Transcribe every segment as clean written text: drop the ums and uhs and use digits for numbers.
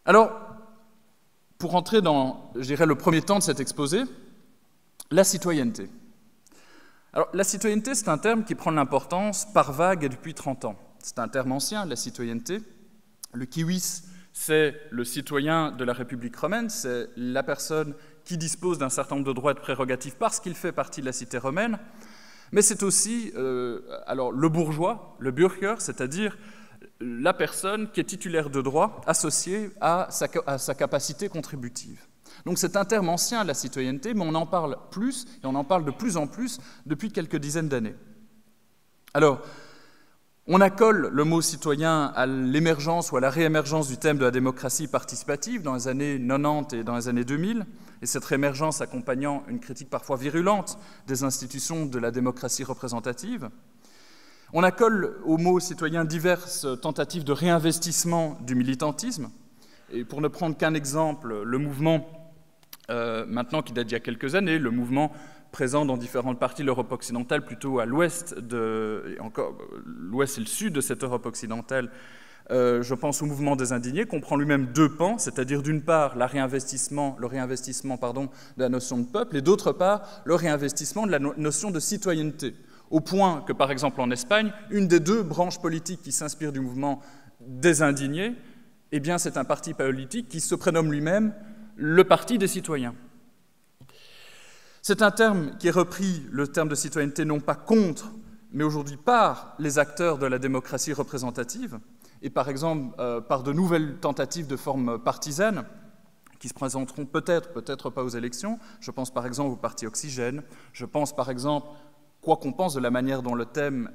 Alors, pour entrer dans, je dirais, le premier temps de cet exposé, la citoyenneté. Alors, la citoyenneté, c'est un terme qui prend de l'importance par vague et depuis 30 ans. C'est un terme ancien, la citoyenneté. Le civis, c'est le citoyen de la République romaine, c'est la personne qui dispose d'un certain nombre de droits et de prérogatives parce qu'il fait partie de la cité romaine, mais c'est aussi le bourgeois, le Bürger, c'est-à-dire la personne qui est titulaire de droits associés à sa capacité contributive. Donc c'est un terme ancien, la citoyenneté, mais on en parle plus, et on en parle de plus en plus depuis quelques dizaines d'années. Alors, on accole le mot citoyen à l'émergence ou à la réémergence du thème de la démocratie participative dans les années 90 et dans les années 2000, et cette réémergence accompagnant une critique parfois virulente des institutions de la démocratie représentative. On accole au mot citoyen diverses tentatives de réinvestissement du militantisme, et pour ne prendre qu'un exemple, le mouvement, maintenant qui date d'il y a quelques années, le mouvement présent dans différentes parties de l'Europe occidentale, plutôt à l'ouest, l'ouest et le sud de cette Europe occidentale. Je pense au mouvement des indignés, comprend lui-même deux pans, c'est-à-dire d'une part le réinvestissement de la notion de peuple, et d'autre part le réinvestissement de la notion de citoyenneté, au point que, par exemple, en Espagne, une des deux branches politiques qui s'inspire du mouvement des indignés, eh bien, c'est un parti politique qui se prénomme lui-même le Parti des citoyens. C'est un terme qui est repris, le terme de citoyenneté, non pas contre, mais aujourd'hui par les acteurs de la démocratie représentative, et par exemple par de nouvelles tentatives de forme partisane, qui se présenteront peut-être pas aux élections. Je pense par exemple au Parti Oxygène, je pense par exemple, quoi qu'on pense de la manière dont le thème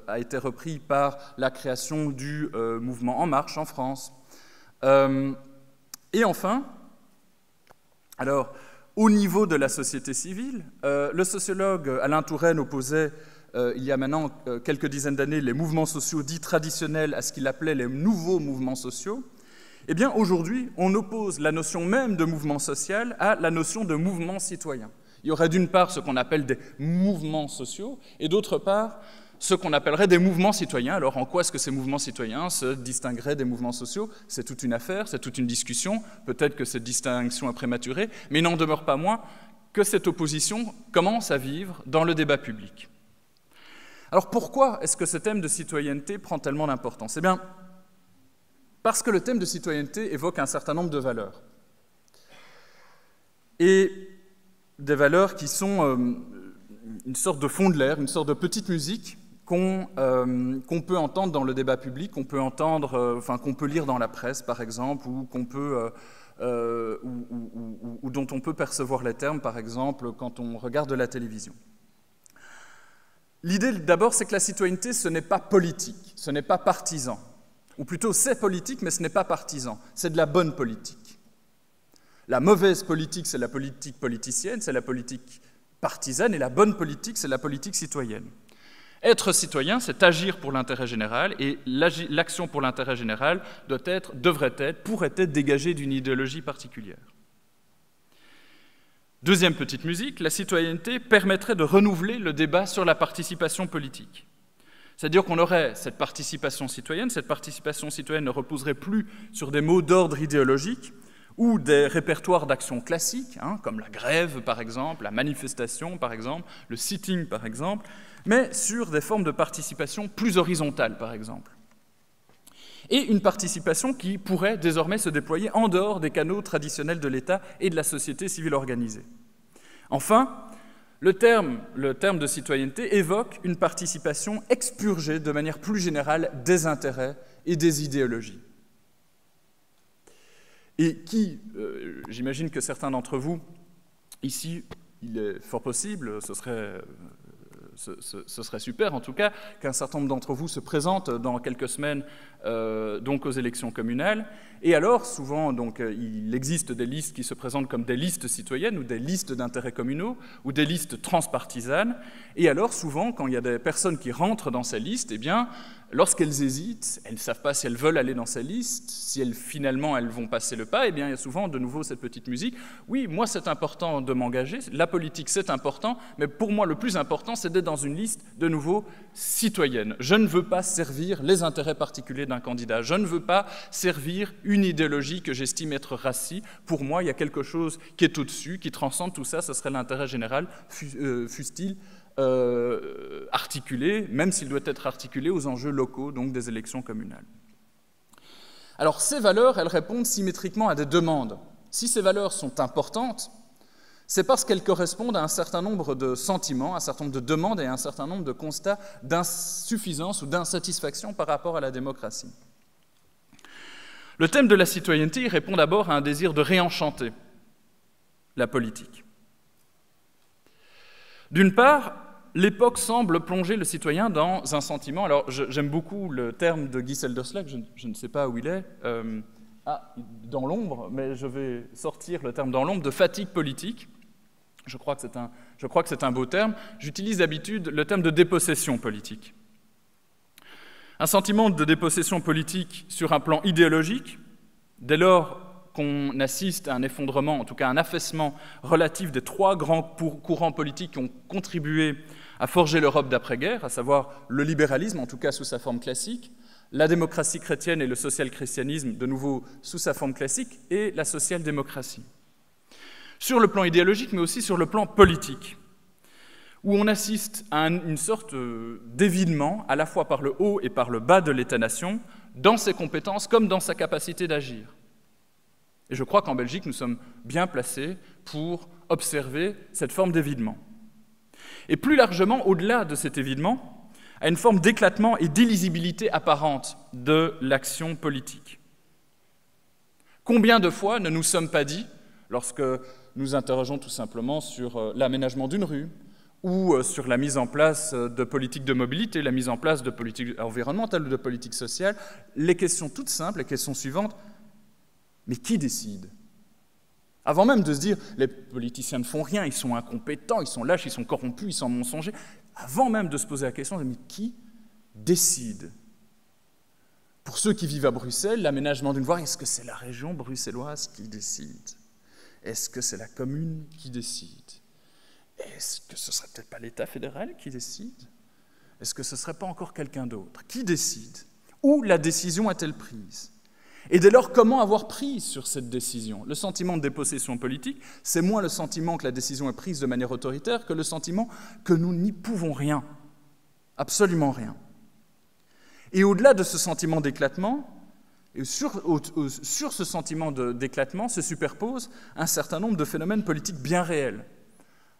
a été repris par la création du mouvement En Marche en France. Et enfin, alors, au niveau de la société civile, le sociologue Alain Touraine opposait, il y a maintenant quelques dizaines d'années, les mouvements sociaux dits traditionnels à ce qu'il appelait les nouveaux mouvements sociaux. Eh bien, aujourd'hui, on oppose la notion même de mouvement social à la notion de mouvement citoyen. Il y aurait d'une part ce qu'on appelle des mouvements sociaux, et d'autre part ce qu'on appellerait des mouvements citoyens. Alors, en quoi est-ce que ces mouvements citoyens se distingueraient des mouvements sociaux? C'est toute une affaire, c'est toute une discussion. Peut-être que cette distinction est prématurée, mais il n'en demeure pas moins que cette opposition commence à vivre dans le débat public. Alors, pourquoi est-ce que ce thème de citoyenneté prend tellement d'importance? Eh bien, parce que le thème de citoyenneté évoque un certain nombre de valeurs. Et des valeurs qui sont une sorte de fond de l'air, une sorte de petite musique qu'on peut entendre dans le débat public, qu'on peut entendre, qu'on peut lire dans la presse, par exemple, ou dont on peut percevoir les termes, par exemple, quand on regarde la télévision. L'idée, d'abord, c'est que la citoyenneté, ce n'est pas politique, ce n'est pas partisan. Ou plutôt, c'est politique, mais ce n'est pas partisan. C'est de la bonne politique. La mauvaise politique, c'est la politique politicienne, c'est la politique partisane, et la bonne politique, c'est la politique citoyenne. Être citoyen, c'est agir pour l'intérêt général, et l'action pour l'intérêt général pourrait être dégagée d'une idéologie particulière. Deuxième petite musique, la citoyenneté permettrait de renouveler le débat sur la participation politique. C'est-à-dire qu'on aurait cette participation citoyenne ne reposerait plus sur des mots d'ordre idéologique ou des répertoires d'actions classiques, comme la grève par exemple, la manifestation par exemple, le sitting par exemple, mais sur des formes de participation plus horizontales par exemple. Et une participation qui pourrait désormais se déployer en dehors des canaux traditionnels de l'État et de la société civile organisée. Enfin, le terme de citoyenneté évoque une participation expurgée de manière plus générale des intérêts et des idéologies. Et qui, j'imagine que certains d'entre vous, ici, il est fort possible, ce serait super en tout cas, qu'un certain nombre d'entre vous se présentent dans quelques semaines donc aux élections communales. Et alors, souvent, donc, il existe des listes qui se présentent comme des listes citoyennes ou des listes d'intérêts communaux ou des listes transpartisanes. Et alors, souvent, quand il y a des personnes qui rentrent dans ces listes, eh bien, lorsqu'elles hésitent, elles ne savent pas si elles veulent aller dans ces listes, si finalement elles vont passer le pas, eh bien il y a souvent de nouveau cette petite musique. Oui, moi c'est important de m'engager, la politique c'est important, mais pour moi le plus important c'est d'être dans une liste de nouveau citoyenne. Je ne veux pas servir les intérêts particuliers d'un candidat, je ne veux pas servir une idéologie que j'estime être rassie. Pour moi il y a quelque chose qui est au-dessus, qui transcende tout ça, ce serait l'intérêt général, fût-il articulé, même s'il doit être articulé aux enjeux locaux, donc des élections communales. Alors ces valeurs, elles répondent symétriquement à des demandes. Si ces valeurs sont importantes, c'est parce qu'elles correspondent à un certain nombre de sentiments, un certain nombre de demandes et un certain nombre de constats d'insuffisance ou d'insatisfaction par rapport à la démocratie. Le thème de la citoyenneté répond d'abord à un désir de réenchanter la politique. D'une part, l'époque semble plonger le citoyen dans un sentiment, alors j'aime beaucoup le terme de Guy Selderslag, je ne sais pas où il est, dans l'ombre, mais je vais sortir le terme dans l'ombre, de fatigue politique. Je crois que c'est un beau terme. J'utilise d'habitude le terme de dépossession politique. Un sentiment de dépossession politique sur un plan idéologique, dès lors qu'on assiste à un effondrement, en tout cas un affaissement relatif des trois grands courants politiques qui ont contribué à forger l'Europe d'après-guerre, à savoir le libéralisme, en tout cas sous sa forme classique, la démocratie chrétienne et le social-christianisme, de nouveau sous sa forme classique, et la social-démocratie. Sur le plan idéologique, mais aussi sur le plan politique, où on assiste à une sorte d'évidement, à la fois par le haut et par le bas de l'État-nation, dans ses compétences comme dans sa capacité d'agir. Et je crois qu'en Belgique, nous sommes bien placés pour observer cette forme d'évidement. Et plus largement, au-delà de cet évidement, à une forme d'éclatement et d'illisibilité apparente de l'action politique. Combien de fois ne nous sommes pas dit, lorsque nous interrogeons tout simplement sur l'aménagement d'une rue, ou sur la mise en place de politiques de mobilité, la mise en place de politiques environnementales ou de politiques sociales, les questions toutes simples, les questions suivantes: mais qui décide? Avant même de se dire « les politiciens ne font rien, ils sont incompétents, ils sont lâches, ils sont corrompus, ils sont mensongers », avant même de se poser la question « mais qui décide ?» Pour ceux qui vivent à Bruxelles, l'aménagement d'une voie, est-ce que c'est la région bruxelloise qui décide? Est-ce que c'est la commune qui décide? Est-ce que ce ne serait peut-être pas l'État fédéral qui décide? Est-ce que ce ne serait pas encore quelqu'un d'autre? Qui décide? Où la décision est-elle prise? Et dès lors, comment avoir prise sur cette décision? Le sentiment de dépossession politique, c'est moins le sentiment que la décision est prise de manière autoritaire que le sentiment que nous n'y pouvons rien, absolument rien. Et au-delà de ce sentiment d'éclatement, sur ce sentiment d'éclatement se superpose un certain nombre de phénomènes politiques bien réels.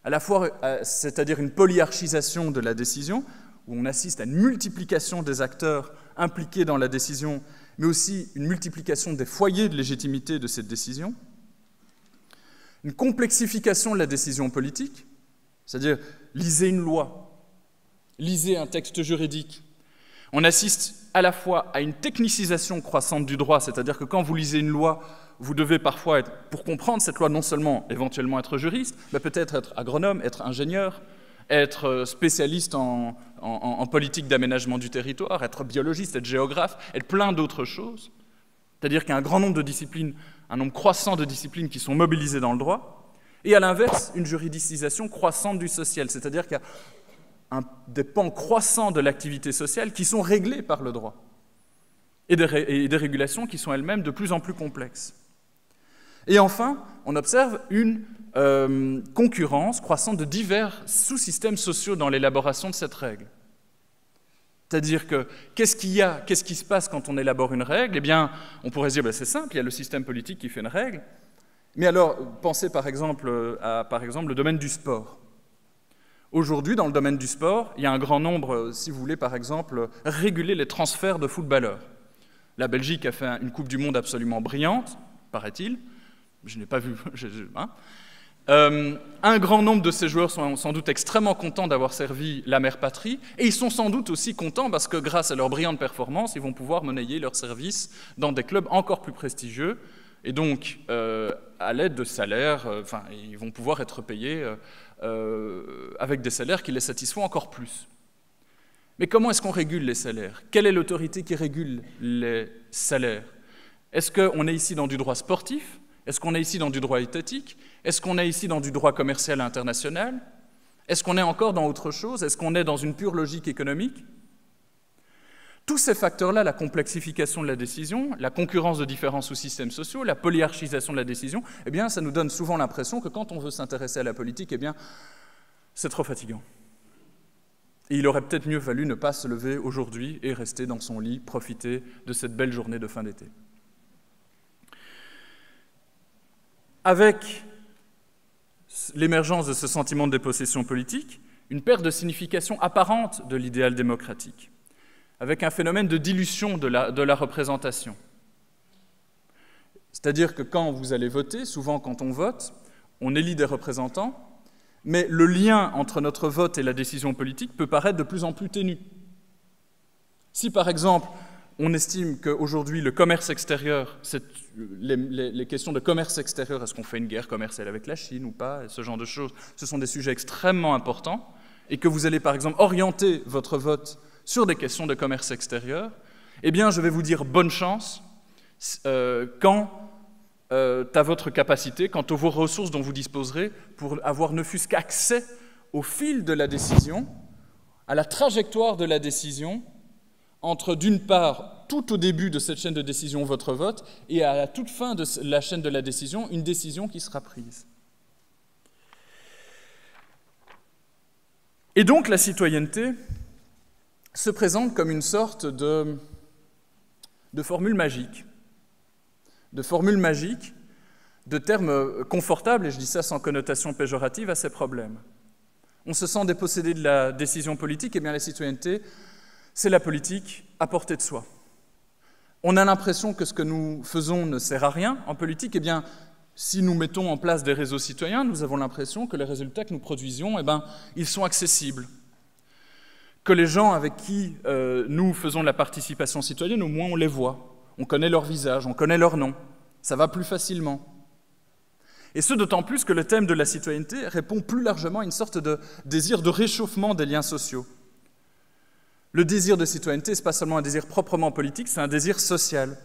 À la fois, c'est-à-dire une polyarchisation de la décision, où on assiste à une multiplication des acteurs impliqués dans la décision, mais aussi une multiplication des foyers de légitimité de cette décision, une complexification de la décision politique, c'est-à-dire lisez une loi, lisez un texte juridique. On assiste à la fois à une technicisation croissante du droit, c'est-à-dire que quand vous lisez une loi, vous devez parfois, pour comprendre cette loi, non seulement éventuellement être juriste, mais peut-être être agronome, être ingénieur, être spécialiste en politique d'aménagement du territoire, être biologiste, être géographe, être plein d'autres choses. C'est-à-dire qu'il y a un grand nombre de disciplines, un nombre croissant de disciplines qui sont mobilisées dans le droit, et à l'inverse, une juridicisation croissante du social, c'est-à-dire qu'il y a des pans croissants de l'activité sociale qui sont réglés par le droit, et des régulations qui sont elles-mêmes de plus en plus complexes. Et enfin, on observe une concurrence croissante de divers sous-systèmes sociaux dans l'élaboration de cette règle. C'est-à-dire que, qu'est-ce qui se passe quand on élabore une règle? Eh bien, on pourrait se dire, c'est simple, il y a le système politique qui fait une règle. Mais alors, pensez par exemple le domaine du sport. Aujourd'hui, dans le domaine du sport, il y a un grand nombre, si vous voulez, par exemple, réguler les transferts de footballeurs. La Belgique a fait une Coupe du Monde absolument brillante, paraît-il. Je n'ai pas vu. Un grand nombre de ces joueurs sont sans doute extrêmement contents d'avoir servi la mère patrie, et ils sont sans doute aussi contents parce que grâce à leur brillante performance, ils vont pouvoir monnayer leur service dans des clubs encore plus prestigieux, et donc à l'aide de salaires, ils vont pouvoir être payés avec des salaires qui les satisfont encore plus. Mais comment est-ce qu'on régule les salaires? Quelle est l'autorité qui régule les salaires? Est-ce qu'on est ici dans du droit sportif? Est-ce qu'on est ici dans du droit étatique? Est-ce qu'on est ici dans du droit commercial international? Est-ce qu'on est encore dans autre chose? Est-ce qu'on est dans une pure logique économique? Tous ces facteurs-là, la complexification de la décision, la concurrence de différents sous-systèmes sociaux, la polyarchisation de la décision, eh bien, ça nous donne souvent l'impression que quand on veut s'intéresser à la politique, eh bien, c'est trop fatigant. Et il aurait peut-être mieux fallu ne pas se lever aujourd'hui et rester dans son lit, profiter de cette belle journée de fin d'été. Avec l'émergence de ce sentiment de dépossession politique, une perte de signification apparente de l'idéal démocratique, avec un phénomène de dilution de la représentation. C'est-à-dire que quand vous allez voter, souvent quand on vote, on élit des représentants, mais le lien entre notre vote et la décision politique peut paraître de plus en plus ténu. Si, par exemple, on estime qu'aujourd'hui, le commerce extérieur, les questions de commerce extérieur, est-ce qu'on fait une guerre commerciale avec la Chine ou pas, ce genre de choses, ce sont des sujets extrêmement importants, et que vous allez, par exemple, orienter votre vote sur des questions de commerce extérieur, eh bien, je vais vous dire bonne chance quant à votre capacité, quant aux vos ressources dont vous disposerez pour avoir ne fût-ce qu'accès au fil de la décision, à la trajectoire de la décision, entre, d'une part, tout au début de cette chaîne de décision, votre vote, et à la toute fin de la chaîne de la décision, une décision qui sera prise. Et donc, la citoyenneté se présente comme une sorte de formule magique, de termes confortables, et je dis ça sans connotation péjorative, à ces problèmes. On se sent dépossédé de la décision politique, et bien la citoyenneté, c'est la politique à portée de soi. On a l'impression que ce que nous faisons ne sert à rien en politique, et bien si nous mettons en place des réseaux citoyens, nous avons l'impression que les résultats que nous produisions, ils sont accessibles. Que les gens avec qui nous faisons de la participation citoyenne, au moins on les voit, on connaît leur visage, on connaît leur nom, ça va plus facilement. Et ce, d'autant plus que le thème de la citoyenneté répond plus largement à une sorte de désir de réchauffement des liens sociaux. Le désir de citoyenneté, ce n'est pas seulement un désir proprement politique, c'est un désir social.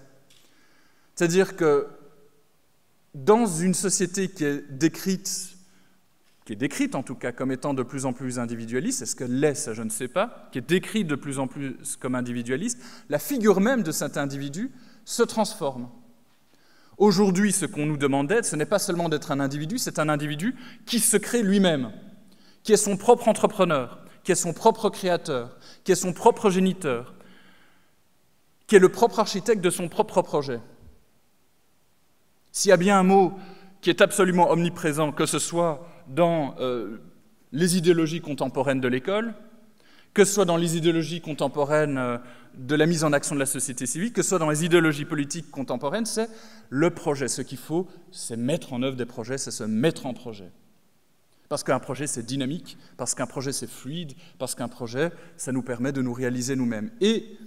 C'est-à-dire que dans une société qui est décrite en tout cas comme étant de plus en plus individualiste, est-ce qu'elle l'est, ça je ne sais pas, qui est décrite de plus en plus comme individualiste, la figure même de cet individu se transforme. Aujourd'hui, ce qu'on nous demande d'être, ce n'est pas seulement d'être un individu, c'est un individu qui se crée lui-même, qui est son propre entrepreneur, qui est son propre créateur, qui est son propre géniteur, qui est le propre architecte de son propre projet. S'il y a bien un mot qui est absolument omniprésent, que ce soit dans les idéologies contemporaines de l'école, que ce soit dans les idéologies contemporaines de la mise en action de la société civile, que ce soit dans les idéologies politiques contemporaines, c'est le projet. Ce qu'il faut, c'est mettre en œuvre des projets, c'est se mettre en projet. Parce qu'un projet, c'est dynamique, parce qu'un projet, c'est fluide, parce qu'un projet, ça nous permet de nous réaliser nous-mêmes. Et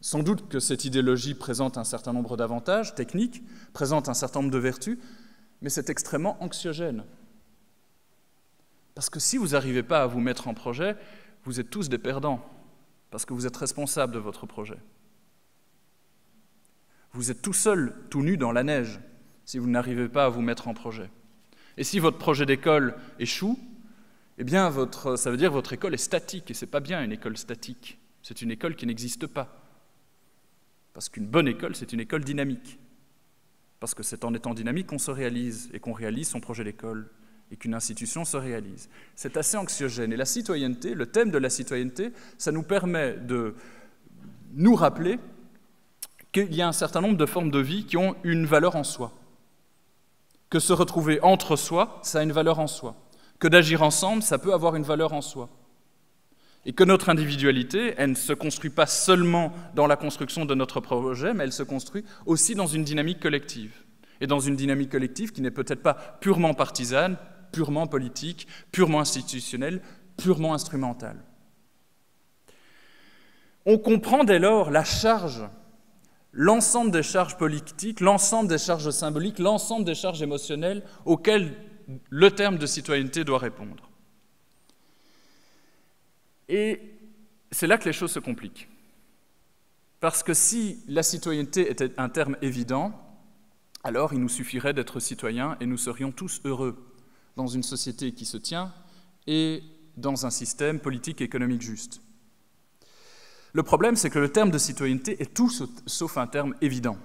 sans doute que cette idéologie présente un certain nombre d'avantages techniques, présente un certain nombre de vertus, mais c'est extrêmement anxiogène. Parce que si vous n'arrivez pas à vous mettre en projet, vous êtes tous des perdants, parce que vous êtes responsables de votre projet. Vous êtes tout seul, tout nu dans la neige, si vous n'arrivez pas à vous mettre en projet. Et si votre projet d'école échoue, eh bien ça veut dire que votre école est statique, et ce n'est pas bien une école statique. C'est une école qui n'existe pas. Parce qu'une bonne école, c'est une école dynamique. Parce que c'est en étant dynamique qu'on se réalise, et qu'on réalise son projet d'école, et qu'une institution se réalise. C'est assez anxiogène. Et la citoyenneté, le thème de la citoyenneté, ça nous permet de nous rappeler qu'il y a un certain nombre de formes de vie qui ont une valeur en soi. Que se retrouver entre soi, ça a une valeur en soi. Que d'agir ensemble, ça peut avoir une valeur en soi. Et que notre individualité, elle ne se construit pas seulement dans la construction de notre projet, mais elle se construit aussi dans une dynamique collective. Et dans une dynamique collective qui n'est peut-être pas purement partisane, purement politique, purement institutionnelle, purement instrumentale. On comprend dès lors la charge, l'ensemble des charges politiques, l'ensemble des charges symboliques, l'ensemble des charges émotionnelles auxquelles le terme de citoyenneté doit répondre. Et c'est là que les choses se compliquent. Parce que si la citoyenneté était un terme évident, alors il nous suffirait d'être citoyens et nous serions tous heureux dans une société qui se tient et dans un système politique et économique juste. Le problème, c'est que le terme de citoyenneté est tout sauf un terme évident.